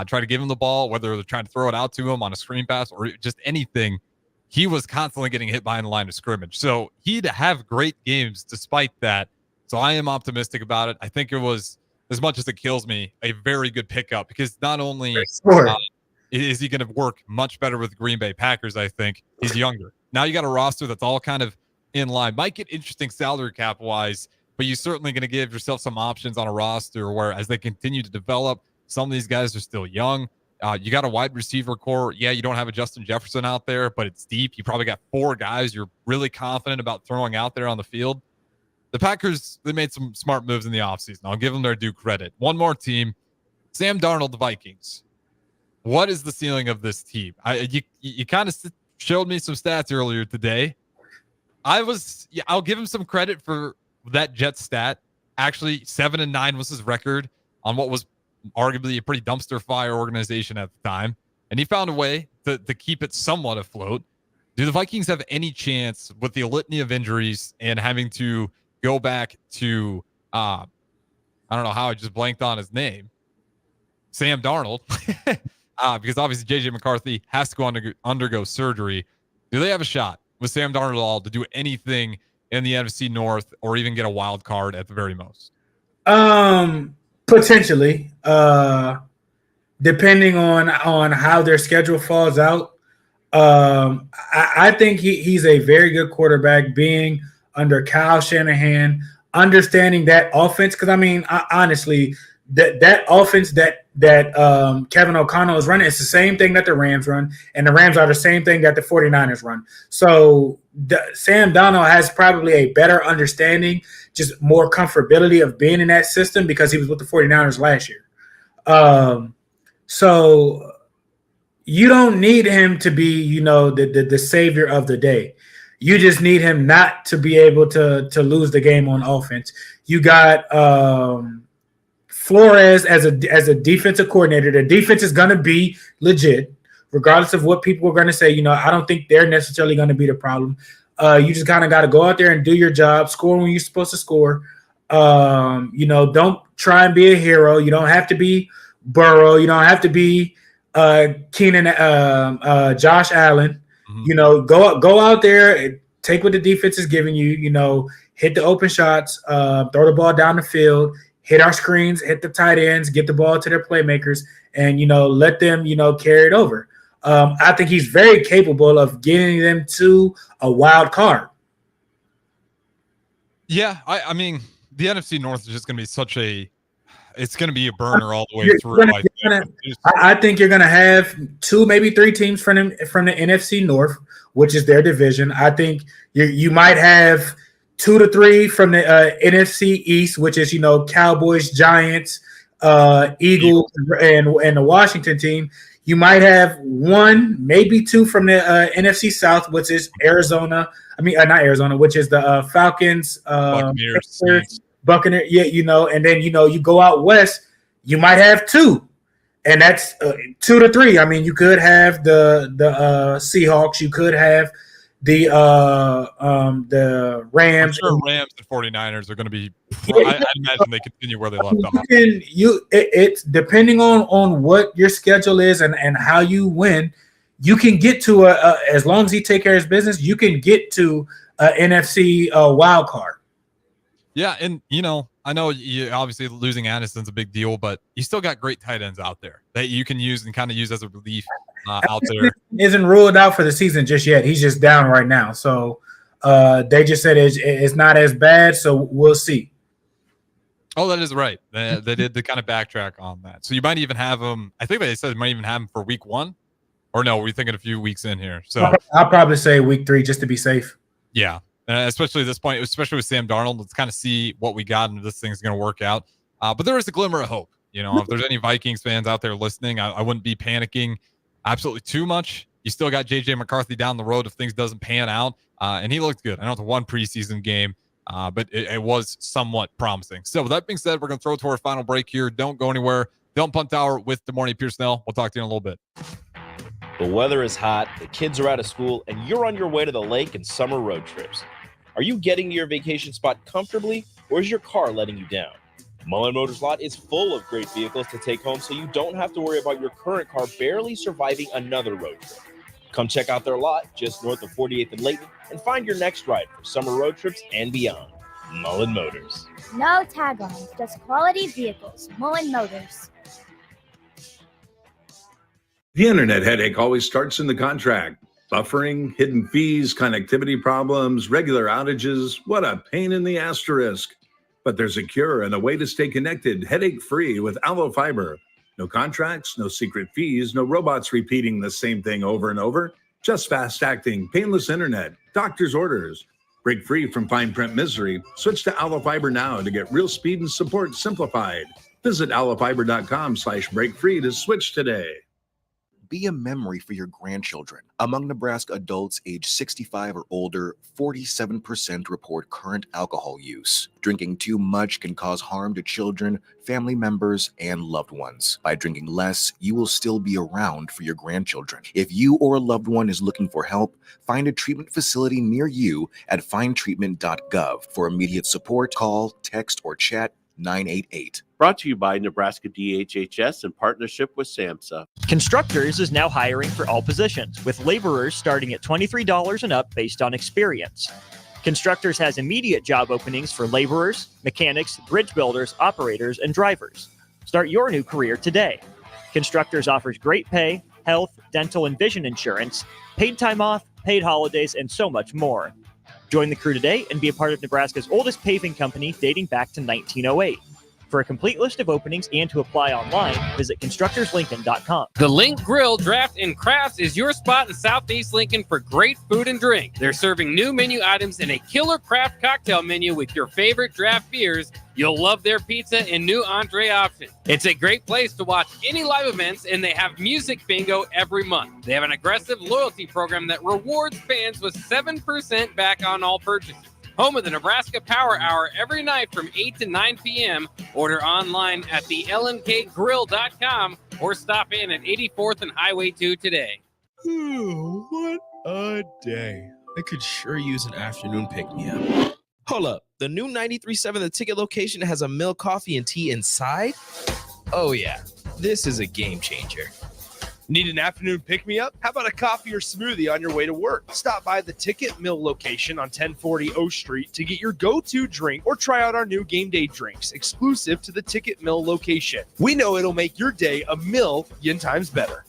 try to give him the ball, whether they're trying to throw it out to him on a screen pass or just anything. He was constantly getting hit behind the line of scrimmage. So he'd have great games despite that. So I am optimistic about it. I think it was, as much as it kills me, a very good pickup, because not only is he going to work much better with Green Bay Packers, I think he's younger. Now you got a roster that's all kind of in line. Might get interesting salary cap wise but you're certainly going to give yourself some options on a roster where as they continue to develop, some of these guys are still young. You got a wide receiver core. Yeah, you don't have a Justin Jefferson out there, but it's deep. You probably got 4 guys you're really confident about throwing out there on the field. The Packers, they made some smart moves in the offseason. I'll give them their due credit. One more team, Sam Darnold, the Vikings. What is the ceiling of this team? You kind of showed me some stats earlier today. I'll give him some credit for that Jets stat. Actually, 7-9 was his record on what was arguably a pretty dumpster fire organization at the time. And he found a way to keep it somewhat afloat. Do the Vikings have any chance with the litany of injuries and having to go back to, I don't know how I just blanked on his name, Sam Darnold, because obviously J.J. McCarthy has to go undergo surgery. Do they have a shot with Sam Darnold at all to do anything in the NFC North or even get a wild card at the very most? Potentially, depending on how their schedule falls out. I think he's a very good quarterback, being under Kyle Shanahan, understanding that offense. Because honestly, that offense that Kevin O'Connell is running, it's the same thing that the Rams run, and the Rams are the same thing that the 49ers run. So Sam Darnold has probably a better understanding, just more comfortability of being in that system because he was with the 49ers last year. So you don't need him to be, the savior of the day. You just need him not to be able to lose the game on offense. You got Flores as a defensive coordinator. The defense is going to be legit, regardless of what people are going to say. I don't think they're necessarily going to be the problem. You just kind of got to go out there and do your job, score when you're supposed to score. Don't try and be a hero. You don't have to be Burrow. You don't have to be Josh Allen. Mm-hmm. Go out there and take what the defense is giving you. Hit the open shots, throw the ball down the field, hit our screens, hit the tight ends, get the ball to their playmakers, and let them carry it over. I think he's very capable of getting them to a wild card. Yeah, I mean, the NFC North is just going to be it's going to be a burner all the way through. I think you're going to have 2, maybe 3 teams from the NFC North, which is their division. I think you might have 2 to 3 from the NFC East, which is, Cowboys, Giants, Eagles, and the Washington team. You might have 1, maybe 2 from the NFC South, which is Arizona. Not Arizona, which is the Falcons, Buccaneers. Yeah, and then you go out west, you might have 2, and that's 2 to 3. You could have the Seahawks, you could have the Rams. I'm sure Rams and 49ers are going to be. I imagine they continue where they left off. It's depending on what your schedule is and how you win. You can get to as long as he take care of his business, you can get to a NFC wild card. Yeah, and I know you obviously losing Addison's a big deal, but you still got great tight ends out there that you can use and kind of use as a relief out there. Isn't ruled out for the season just yet. He's just down right now, so they just said it's not as bad. So we'll see. Oh, that is right. They did the kind of backtrack on that. So you might even have him. I think they said you might even have him for week 1, or no? We're thinking a few weeks in here. So I'll probably say week 3 just to be safe. Yeah. Especially at this point, especially with Sam Darnold, let's kind of see what we got and if this thing's going to work out. But there is a glimmer of hope. If there's any Vikings fans out there listening, I wouldn't be panicking absolutely too much. You still got J.J. McCarthy down the road if things doesn't pan out. And he looked good. I know it's one preseason game, but it was somewhat promising. So with that being said, we're going to throw it to our final break here. Don't go anywhere. Don't Punt Hour with DeMornay Pierson-El. We'll talk to you in a little bit. The weather is hot, the kids are out of school, and you're on your way to the lake and summer road trips. Are you getting to your vacation spot comfortably, or is your car letting you down? Mullen Motors Lot is full of great vehicles to take home, so you don't have to worry about your current car barely surviving another road trip. Come check out their lot just north of 48th and Layton and find your next ride for summer road trips and beyond. Mullen Motors. No taglines, just quality vehicles. Mullen Motors. The internet headache always starts in the contract. Buffering, hidden fees, connectivity problems, regular outages. What a pain in the asterisk. but they're secure and a way to stay connected, headache-free with Allo Fiber. No contracts, no secret fees, no robots repeating the same thing over and over. Just fast-acting, painless internet, doctor's orders. Break free from fine print misery. Switch to Allo Fiber now to get real speed and support simplified. Visit allofiber.com/breakfree to switch today. Be a memory for your grandchildren. Among Nebraska adults age 65 or older, 47% report current alcohol use. Drinking too much can cause harm to children, family members, and loved ones. By drinking less, you will still be around for your grandchildren. If you or a loved one is looking for help, find a treatment facility near you at findtreatment.gov. For immediate support, call, text, or chat 988. Brought to you by Nebraska DHHS in partnership with SAMHSA. Constructors is now hiring for all positions, with laborers starting at $23 and up based on experience. Constructors has immediate job openings for laborers, mechanics, bridge builders, operators, and drivers. Start your new career today. Constructors offers great pay, health, dental, and vision insurance, paid time off, paid holidays, and so much more. Join the crew today and be a part of Nebraska's oldest paving company dating back to 1908. For a complete list of openings and to apply online, visit constructorslincoln.com. The Link Grill, Draft, and Crafts is your spot in Southeast Lincoln for great food and drink. They're serving new menu items and a killer craft cocktail menu with your favorite draft beers. You'll love their pizza and new entree options. It's a great place to watch any live events, and they have music bingo every month. They have an aggressive loyalty program that rewards fans with 7% back on all purchases. Home of the Nebraska Power Hour every night from 8 to 9 p.m. Order online at thelnkgrill.com or stop in at 84th and Highway 2 today. What a day. I could sure use an afternoon pick-me-up. Hold up. The new 93.7 The Ticket location has a milk, coffee, and tea inside? Oh, yeah. This is a game changer. Need an afternoon pick-me-up? How about a coffee or smoothie on your way to work? Stop by the Ticket Mill location on 1040 O Street to get your go-to drink or try out our new game day drinks exclusive to the Ticket Mill location. We know it'll make your day a million times better.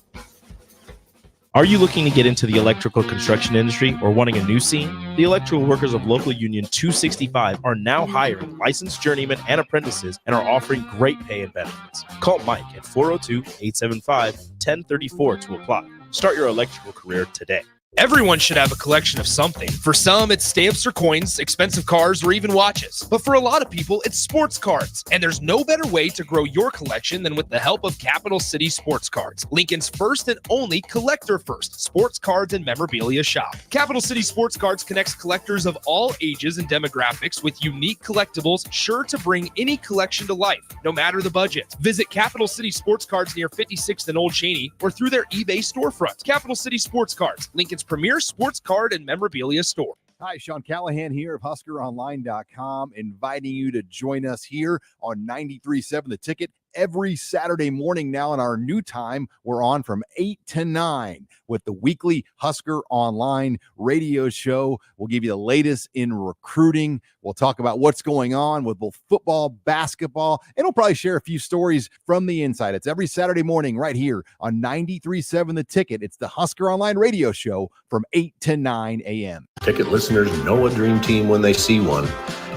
Are you looking to get into the electrical construction industry or wanting a new scene? The Electrical Workers of Local Union 265 are now hiring licensed journeymen and apprentices and are offering great pay and benefits. Call Mike at 402-875-1034 to apply. Start your electrical career today. Everyone should have a collection of something. For some, it's stamps or coins, expensive cars, or even watches. But for a lot of people, it's sports cards. And there's no better way to grow your collection than with the help of Capital City Sports Cards, Lincoln's first and only collector-first sports cards and memorabilia shop. Capital City Sports Cards connects collectors of all ages and demographics with unique collectibles sure to bring any collection to life, no matter the budget. Visit Capital City Sports Cards near 56th and Old Cheney or through their eBay storefront. Capital City Sports Cards, Lincoln's premier sports card and memorabilia store. Hi, Sean Callahan here of HuskerOnline.com, inviting you to join us here on 93.7 The Ticket every Saturday morning now in our new time. We're on from 8 to 9 with the weekly Husker Online radio show. We'll give you the latest in recruiting. We'll talk about what's going on with both football, basketball, and we'll probably share a few stories from the inside. It's every Saturday morning right here on 93.7 The Ticket. It's the Husker Online radio show from 8 to 9 a.m. Ticket listeners know a dream team when they see one.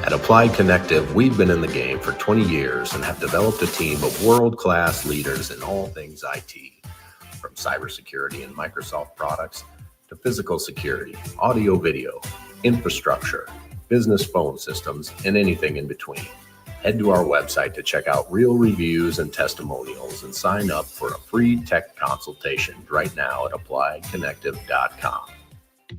At Applied Connective, we've been in the game for 20 years and have developed a team of world-class leaders in all things IT. From cybersecurity and Microsoft products to physical security, audio-video, infrastructure, business phone systems, and anything in between. Head to our website to check out real reviews and testimonials and sign up for a free tech consultation right now at appliedconnective.com.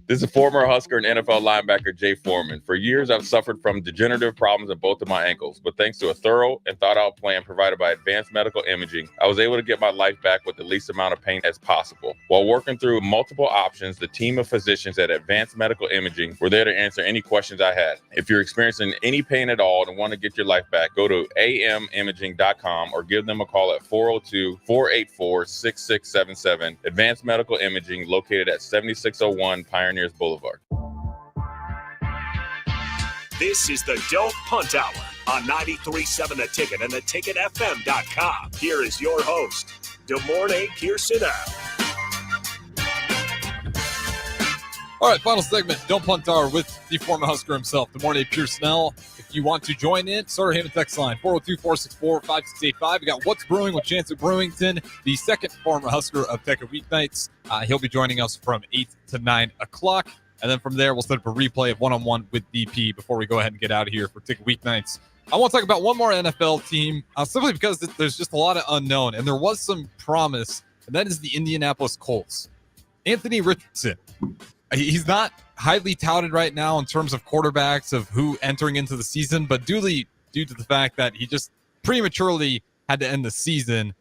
This is former Husker and NFL linebacker Jay Foreman. For years, I've suffered from degenerative problems in both of my ankles, but thanks to a thorough and thought-out plan provided by Advanced Medical Imaging, I was able to get my life back with the least amount of pain as possible. While working through multiple options, the team of physicians at Advanced Medical Imaging were there to answer any questions I had. If you're experiencing any pain at all and want to get your life back, go to amimaging.com or give them a call at 402-484-6677. Advanced Medical Imaging, located at 7601 Pioneers Boulevard. This is the Don't Punt Hour on 93.7 The Ticket and theticketfm.com. Here is your host, Des Moines Pierson-El. All right, final segment, Don't Punt Hour with the former Husker himself, Des Moines Pierson-El. If you want to join in, Starter Hammond text line 402-464-5685. We got What's Brewing with Chance of Brewington, the second former Husker of Ticket Weeknights. He'll be joining us from 8 to 9 o'clock. And then from there, we'll set up a replay of one-on-one with BP before we go ahead and get out of here for Ticket Weeknights. I want to talk about one more NFL team, simply because there's just a lot of unknown, and there was some promise, and that is the Indianapolis Colts. Anthony Richardson. He's not highly touted right now in terms of quarterbacks of who entering into the season, but due to the fact that he just prematurely had to end the season,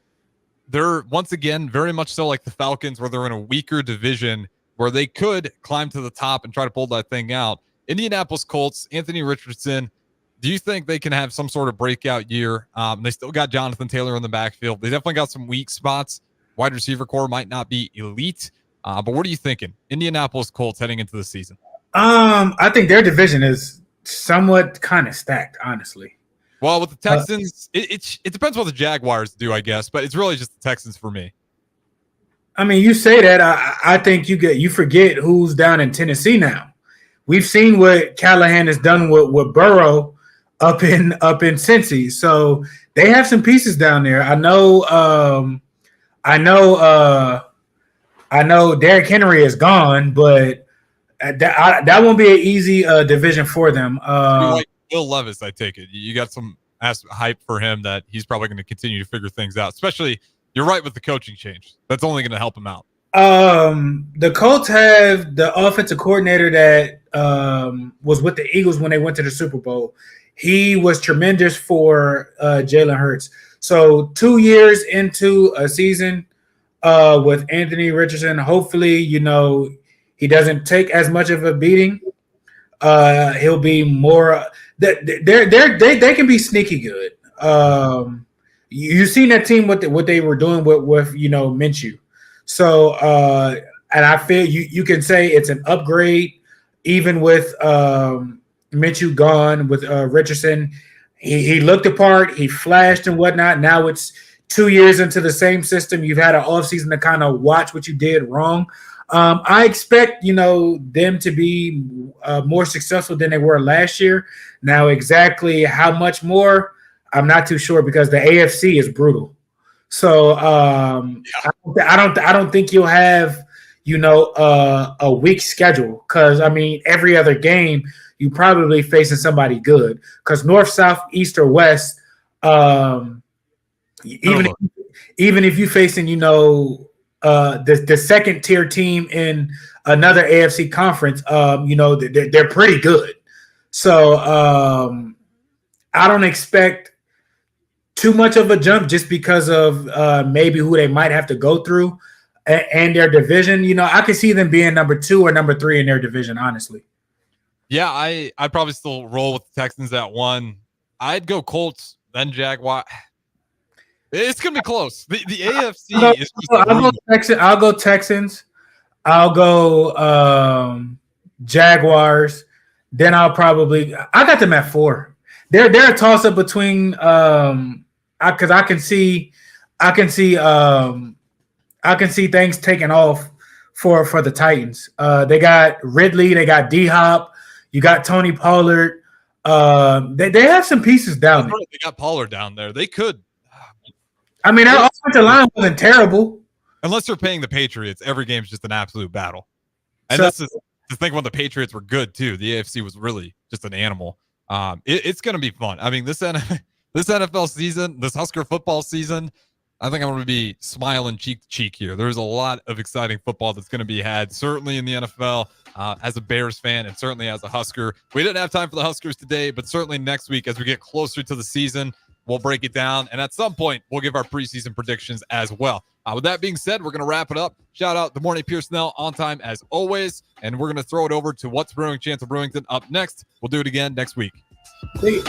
they're once again very much so like the Falcons, where they're in a weaker division where they could climb to the top and try to pull that thing out. Indianapolis Colts, Anthony Richardson, do you think they can have some sort of breakout year? They still got Jonathan Taylor in the backfield. They definitely got some weak spots. Wide receiver core might not be elite. But what are you thinking? Indianapolis Colts heading into the season. I think their division is somewhat kind of stacked, honestly. Well, with the Texans, it depends what the Jaguars do, I guess, but it's really just the Texans for me. I mean, you say that, I think you forget who's down in Tennessee now. We've seen what Callahan has done with Burrow up in Cincy, so they have some pieces down there. I know Derrick Henry is gone, but that won't be an easy division for them. Will Levis, I take it. You got some hype for him that he's probably going to continue to figure things out, especially you're right with the coaching change. That's only going to help him out. The Colts have the offensive coordinator that was with the Eagles when they went to the Super Bowl. He was tremendous for Jalen Hurts. So 2 years into a season with Anthony Richardson, hopefully, he doesn't take as much of a beating. He'll be more. They can be sneaky good. You've seen that team what they were doing with Minshew. So and I feel you can say it's an upgrade, even with Minshew gone, with Richardson. He looked apart, he flashed and whatnot. Now it's 2 years into the same system. You've had an offseason to kind of watch what you did wrong. I expect, them to be more successful than they were last year. Now, exactly how much more, I'm not too sure, because the AFC is brutal. So I don't think you'll have, a weak schedule, because every other game you probably facing somebody good, because north, south, east, or west, even if you're facing, the second tier team in another AFC conference, they're pretty good. So I don't expect too much of a jump just because of maybe who they might have to go through and their division. I could see them being number 2 or number 3 in their division, honestly. Yeah, I'd probably still roll with the Texans at 1. I'd go Colts, then Jaguar. It's going to be close. The AFC is just I'll go Texans. I'll go Jaguars. Then I got them at 4. They're a toss up between because I can see things taking off for the Titans. They got Ridley, they got D-Hop, you got Tony Pollard. They have some pieces down there. They got Pollard down there. They could. Their offensive line wasn't terrible. Unless they're paying the Patriots, every game's just an absolute battle. And that's the thing when the Patriots were good, too. The AFC was really just an animal. It's going to be fun. This NFL season, this Husker football season, I think I'm going to be smiling cheek to cheek here. There's a lot of exciting football that's going to be had, certainly in the NFL, as a Bears fan and certainly as a Husker. We didn't have time for the Huskers today, but certainly next week as we get closer to the season, we'll break it down. And at some point, we'll give our preseason predictions as well. With that being said, we're going to wrap it up. Shout out the morning Pierson-El on time as always. And we're going to throw it over to What's Brewing, Chance of Brewington up next. We'll do it again next week. See you.